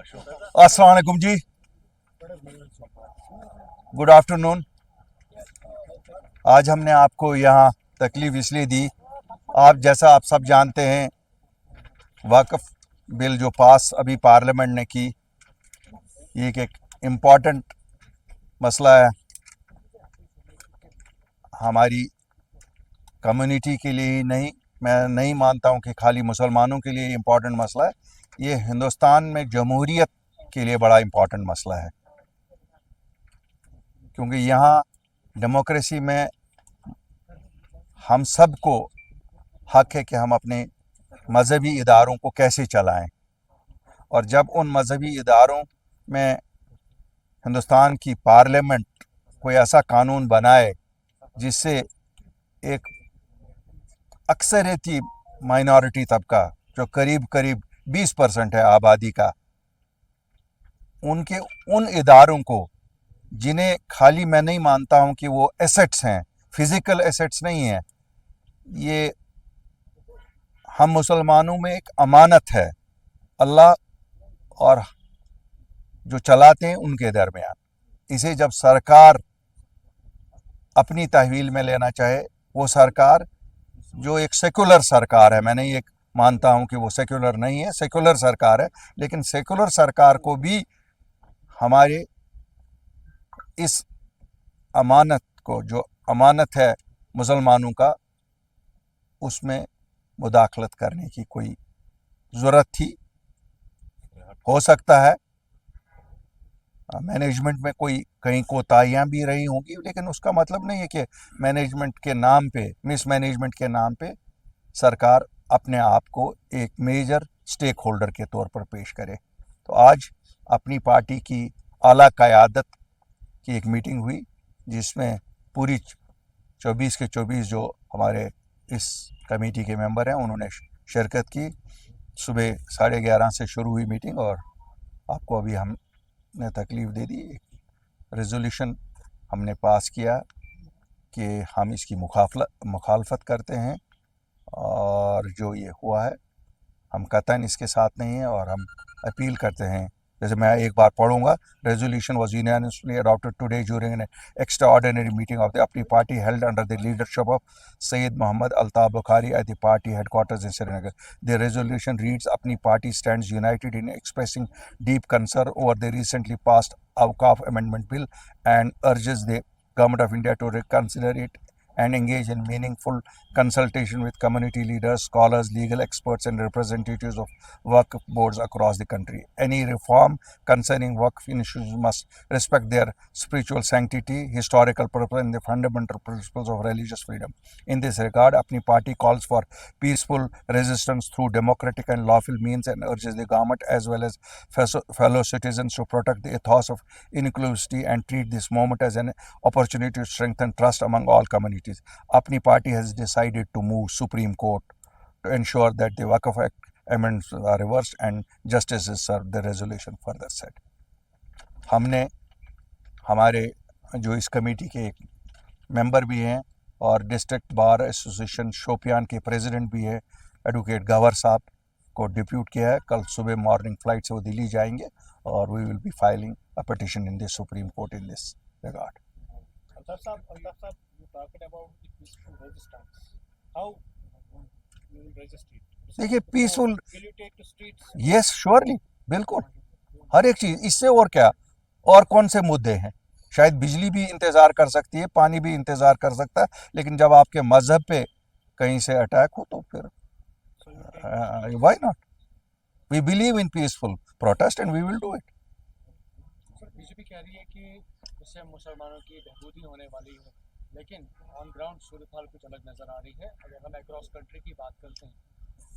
अस्सलाम वालेकुम जी, good afternoon. आज हमने आपको यहाँ तकलीफ इसलिए दी, आप सब जानते हैं, वक्फ बिल जो पास अभी पार्लियामेंट ने की, ये एक इम्पॉर्टेंट मसला है हमारी कम्युनिटी के लिए ही नहीं। मैं नहीं मानता हूँ कि खाली मुसलमानों के लिए इम्पॉर्टेंट मसला है, ये हिंदुस्तान में जमहूरियत के लिए बड़ा इम्पॉर्टेंट मसला है, क्योंकि यहाँ डेमोक्रेसी में हम सब को हक है कि हम अपने मजहबी इदारों को कैसे चलाएं, और जब उन मजहबी इदारों में हिंदुस्तान की पार्लियामेंट कोई ऐसा कानून बनाए जिससे एक अक्सरियती माइनॉरिटी तबका जो करीब करीब 20% है आबादी का, उनके उन इदारों को जिन्हें खाली मैं नहीं मानता हूं कि वो एसेट्स हैं, फिजिकल एसेट्स नहीं हैं, ये हम मुसलमानों में एक अमानत है अल्लाह और जो चलाते हैं उनके दरमियान। इसे जब सरकार अपनी तहवील में लेना चाहे, वो सरकार जो एक सेकुलर सरकार है, मैं नहीं एक मानता हूं कि वो सेकुलर नहीं है, सेकुलर सरकार है, लेकिन सेकुलर सरकार को भी हमारे इस अमानत को, जो अमानत है मुसलमानों का, उसमें मुदाखलत करने की कोई ज़रूरत थी। हो सकता है मैनेजमेंट में कोई कहीं कोताहियाँ भी रही होंगी, लेकिन उसका मतलब नहीं है कि मैनेजमेंट के नाम पे, मिस मैनेजमेंट के नाम पे सरकार अपने आप को एक मेजर स्टेक होल्डर के तौर पर पेश करे। तो आज अपनी पार्टी की आला क़यादत की एक मीटिंग हुई, जिसमें पूरी 24 के 24 जो हमारे इस कमेटी के मेंबर हैं उन्होंने शिरकत की। सुबह 11:30 से शुरू हुई मीटिंग, और आपको अभी हमने तकलीफ दे दी। रेजोल्यूशन हमने पास किया कि हम इसकी मुखालफत करते हैं, और जो ये हुआ है हम कतई इसके साथ नहीं हैं, और हम अपील करते हैं। जैसे मैं एक बार पढ़ूंगा, resolution was unanimously adopted today during an extraordinary meeting of the Apni Party held under the leadership of Syed Mohammad Altaf Bukhari at the party headquarters in Srinagar. The resolution reads, Apni Party stands united in expressing deep concern over the recently passed Awqaf Amendment Bill and urges the Government of India to reconsider it and engage in meaningful consultation with community leaders, scholars, legal experts, and representatives of Waqf boards across the country. Any reform concerning Waqf issues must respect their spiritual sanctity, historical purpose, and the fundamental principles of religious freedom. In this regard, Apni Party calls for peaceful resistance through democratic and lawful means and urges the government as well as fellow citizens to protect the ethos of inclusivity and treat this moment as an opportunity to strengthen trust among all communities. Apni Party has decided to move Supreme Court to ensure that the Waqf Act amendments are reversed and justice is served, the resolution further said. हमने हमारे जो इस committee के एक member भी हैं और district bar association Shopian के प्रेसिडेंट भी है, एडवोकेट गवर साहब को डिप्यूट किया है। कल सुबह मॉर्निंग फ्लाइट से वो दिल्ली जाएंगे, और we will be filing a petition in the Supreme Court in this regard. you talked about the peaceful resistance. How you will resist it? देखिए, peaceful, Will you take to streets? Yes surely, बिल्कुल, हर एक चीज़। इससे और क्या, और कौन से मुद्दे हैं? शायद बिजली भी इंतज़ार कर सकती है, पानी भी इंतज़ार कर सकता है, लेकिन जब आपके मज़हब पे कहीं से अटैक हो तो फिर why not? We believe in peaceful protest and we will do it. Sir, BJP कह रही है कि इससे मुसलमानों की बहबूदी होने वाली है, लेकिन ऑन ग्राउंड सूरत हाल कुछ अलग नज़र आ रही है। अगर हम अक्रॉस कंट्री की बात करते हैं,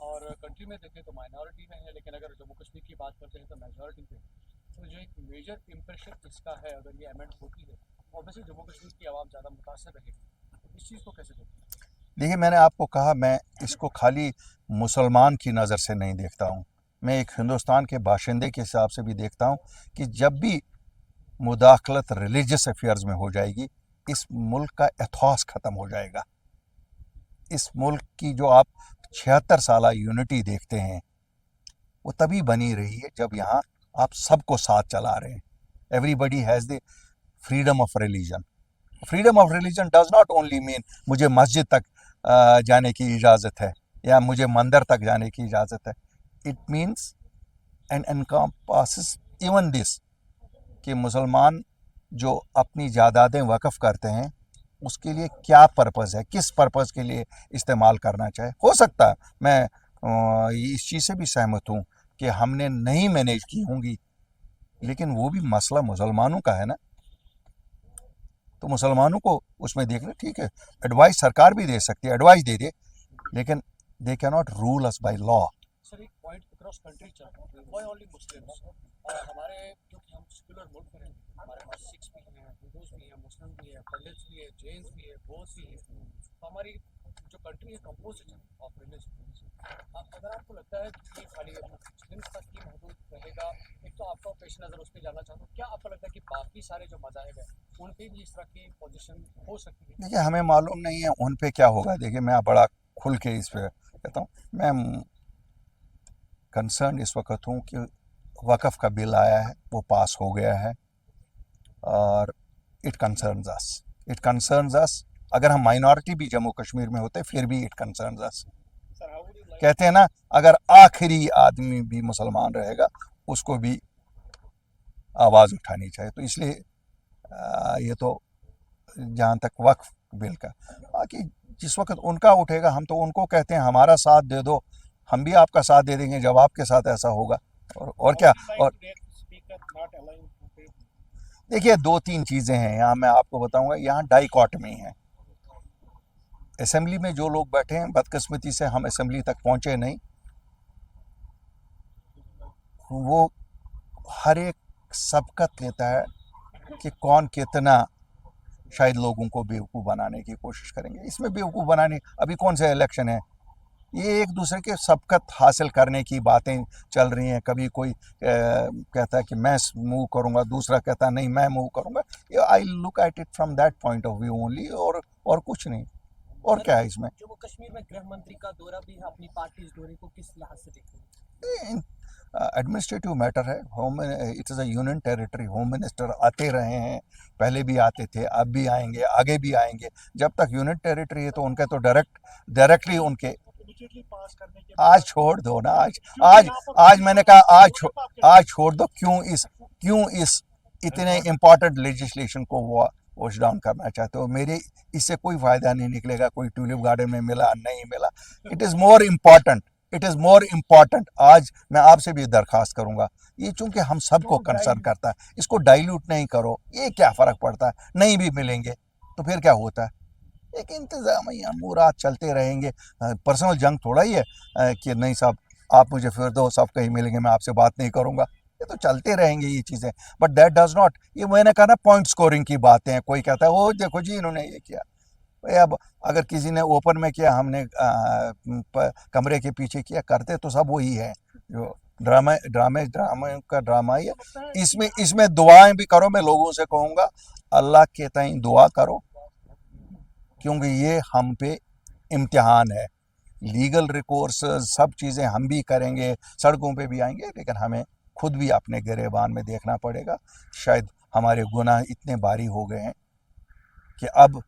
और कंट्री में देखें तो माइनॉरिटी में है, लेकिन अगर जम्मू कश्मीर की बात करते हैं तो मेजॉरिटी पे। तो जो एक मेजर इम्प्रेशन इसका है, अगर ये अमेंड होती है, ऑब्वियसली जम्मू कश्मीर की आवाम ज़्यादा मुतासर रहेगी। इस चीज़ को कैसे देखते हैं? देखिए, मैंने आपको कहा, मैं इसको खाली मुसलमान की नज़र से नहीं देखता हूँ, मैं एक हिंदुस्तान के बाशिंदे के हिसाब से भी देखता हूँ कि जब भी मुदाखलत रिलीजियस अफेयर्स में हो जाएगी, इस मुल्क का एथॉस ख़त्म हो जाएगा। इस मुल्क की जो आप 76 साल यूनिटी देखते हैं, वो तभी बनी रही है जब यहाँ आप सबको साथ चला रहे हैं. Everybody has the freedom of religion. Freedom of religion does not only mean मुझे मस्जिद तक जाने की इजाज़त है या मुझे मंदिर तक जाने की इजाज़त है. It means and encompasses even this कि मुसलमान जो अपनी जायदादें वक़फ़ करते हैं उसके लिए क्या पर्पज़ है, किस पर्पज़ के लिए इस्तेमाल करना चाहे. हो सकता है मैं इस चीज़ से भी सहमत हूँ कि हमने नहीं मैनेज की होंगी, लेकिन वो भी मसला मुसलमानों का है ना. तो मुसलमानों को उसमें देखना. ठीक है, एडवाइस सरकार भी दे सकती है, एडवाइस दे दे, लेकिन they can not rule us by law. Sir एक पॉइंट अक्रॉस कंट्री चल रहा है, वाई ओनली मुस्लिम्स. हमारे क्योंकि हम सेक्युलर मुल्क में हैं, हमारे पास सिख्स भी हैं, हिंदूज भी हैं, मुस्लिम भी हैं, पंडित्स भी हैं, जैन्स भी हैं, बौद्ध भी हैं. तो हमारी जो कंट्री है कंपोजिट है ऑफ रिलीजन. अगर आपको लगता है कि ये खाली मुस्लिम्स तक ही महदूद रहेगा, एक तो आपका पेश नज़र उस पर जानना चाहता हूँ, क्या आपको लगता है कि बाकी सारे जो मज़ाहिब हैं उन पर भी इस तरह की पोजीशन हो सकती है? देखिए, हमें मालूम नहीं है उन पे क्या होगा. देखिए, मैं बड़ा खुल के इस पे कहता हूँ. मैं कंसर्न इस वक्त हूँ कि वक़फ़ का बिल आया है, वो पास हो गया है और it concerns us. It concerns us. अगर हम माइनॉरिटी भी जम्मू कश्मीर में होते फिर भी इट कंसर्न्स अस. कहते हैं ना, अगर आखिरी आदमी भी मुसलमान रहेगा उसको भी आवाज़ उठानी चाहिए. तो इसलिए ये तो जहाँ तक वक्फ बिल का, बाकी जिस वक्त उनका उठेगा हम तो उनको कहते हैं हमारा साथ दे दो, हम भी आपका साथ दे देंगे जब आपके साथ ऐसा होगा. और क्या. और देखिए, दो तीन चीज़ें हैं यहाँ, मैं आपको बताऊंगा. यहाँ डाइकॉटमी है. असेंबली में जो लोग बैठे हैं, बदकिस्मती से हम असेंबली तक पहुँचे नहीं. वो हर एक सबकत लेता है कि कौन कितना शायद लोगों को बेवकूफ़ बनाने की कोशिश करेंगे. इसमें बेवकूफ़ बनाने, अभी कौन सा इलेक्शन है, ये एक दूसरे के सबकत हासिल करने की बातें चल रही हैं. कभी कोई कहता है कि मैं मूव करूंगा, दूसरा कहता है नहीं मैं मूव करूंगा. I look at it from that point of view only, और कुछ नहीं. और क्या है इसमें. जम्मू कश्मीर में गृह मंत्री का दौरा भी है, अपनी पार्टी इस दौरे को किस लिहाज से देखते हैं? एडमिनिस्ट्रेटिव मैटर है. Home it is a union territory. Home minister आते रहे हैं, पहले भी आते थे, अब भी आएंगे, आगे भी आएंगे. जब तक यूनियन टेरिटरी है तो उनके तो डायरेक्टली उनके. आज छोड़ दो ना. आज मैंने कहा आज छोड़ दो. क्यों इस इतने इम्पोर्टेंट लेजिस्लेशन को वो वॉश डाउन करना चाहते हो. मेरे इससे कोई फ़ायदा नहीं निकलेगा. कोई ट्यूलिप गार्डन में मिला नहीं मिला. It is more important. आज मैं आपसे भी दरख्वास्त करूंगा, ये चूंकि हम सबको कंसर्न करता है, इसको डाइल्यूट नहीं करो. ये क्या फ़र्क पड़ता है, नहीं भी मिलेंगे तो फिर क्या होता है. एक इंतज़ामी अमूरात चलते रहेंगे. पर्सनल जंग थोड़ा ही है कि नहीं साहब आप मुझे फिर दो, सब कहीं मिलेंगे, मैं आपसे बात नहीं करूंगा. ये तो चलते रहेंगे ये चीज़ें. बट दैट डज नॉट, ये मैंने कहा ना पॉइंट स्कोरिंग की बातें हैं. कोई कहता है वो देखो जी इन्होंने ये किया. अब अगर किसी ने ओपन में किया, हमने कमरे के पीछे किया, करते तो सब वही है. जो ड्रामे का ड्रामा ही है. इसमें दुआएं भी करो. मैं लोगों से कहूँगा अल्लाह के ताईं दुआ करो, क्योंकि ये हम पे इम्तिहान है. लीगल रिकोर्स सब चीज़ें हम भी करेंगे, सड़कों पे भी आएंगे, लेकिन हमें खुद भी अपने गिरेबान में देखना पड़ेगा. शायद हमारे गुनाह इतने भारी हो गए हैं कि अब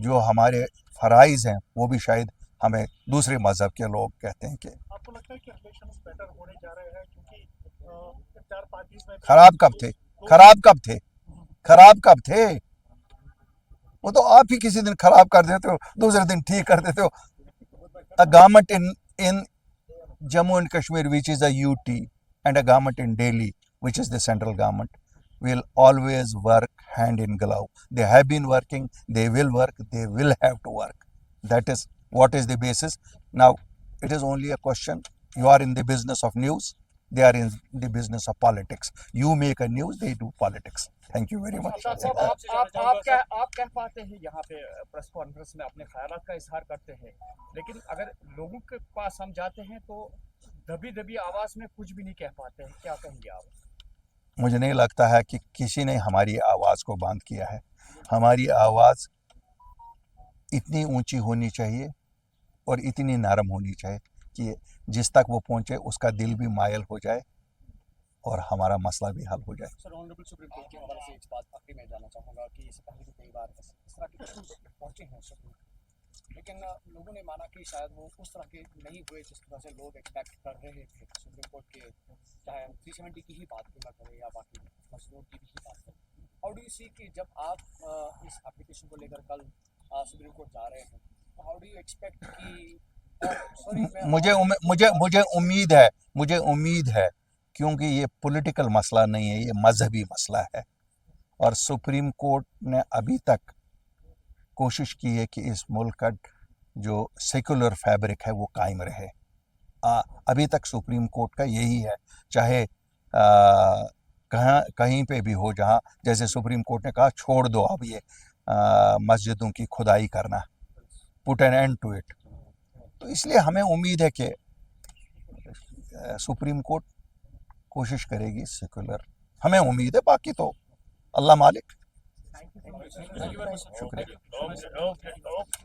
जो हमारे फ़राइज़ हैं वो भी शायद हमें दूसरे मज़हब के लोग कहते हैं कि. आपको लगता है कि इलेक्शंस बेटर होने जा रहे हैं क्योंकि चार पार्टीज में खराब कब थे. वो तो आप ही किसी दिन खराब कर देते हो, दूसरे दिन ठीक कर देते हो. A government in Jammu and Kashmir, which is a UT, and a government in Delhi, which is the central government, will always work hand in glove. They have been working, they will work, they will have to work. That is what is the basis. Now, it is only a question. You are in the business of news, they are in the business of politics. You make a news, they do politics. Thank you very much. आप कह पाते हैं यहाँ पे press conference में अपने ख्यालात का इजहार करते हैं, लेकिन अगर लोगों के पास हम जाते हैं तो दबी आवाज में कुछ भी नहीं कह पाते हैं. क्या कहेंगे आप? मुझे नहीं लगता है कि किसी ने हमारी आवाज़ को बंद किया है. हमारी आवाज़ इतनी ऊंची होनी चाहिए और इतनी नरम होनी चाहिए कि जिस तक वो पहुंचे उसका दिल भी मायल हो जाए اور ہمارا مسئلہ بھی حل ہو جائے. سر آنریبل سپریم کورٹ کے حوالے سے ایک بات آخری میں جاننا چاہوں گا کہ اس سے پہلے بھی کئی بار اس طرح کے ایشوز پہنچے ہیں سپریم کورٹ، لیکن لوگوں نے مانا کہ شاید وہ اس طرح کے نہیں ہوئے جس طرح سے لوگ ایکسپیکٹ کر رہے تھے سپریم کورٹ کے، چاہے ہم 370 کی ہی بات کیوں نہ کریں یا باقی مسئلوں کی بھی بات کریں. ہاؤ ڈو یو سی کہ جب آپ اس اپلیکیشن کو لے کر کل سپریم کورٹ جا رہے ہیں تو ہاؤ ڈو یو ایکسپیکٹ کہ مجھے امید ہے کیونکہ یہ پولیٹیکل مسئلہ نہیں ہے، یہ مذہبی مسئلہ ہے، اور سپریم کورٹ نے ابھی تک کوشش کی ہے کہ اس ملک کا جو سیکولر فیبرک ہے وہ قائم رہے. ابھی تک سپریم کورٹ کا یہی ہے، چاہے کہیں پہ بھی ہو، جہاں جیسے سپریم کورٹ نے کہا چھوڑ دو اب یہ مسجدوں کی کھدائی کرنا، پٹ این اینڈ ٹو اٹ. تو اس لیے ہمیں امید ہے کہ سپریم کورٹ کوشش کرے گی سیکولر، ہمیں امید ہے، باقی تو اللہ مالک. شکریہ. Okay.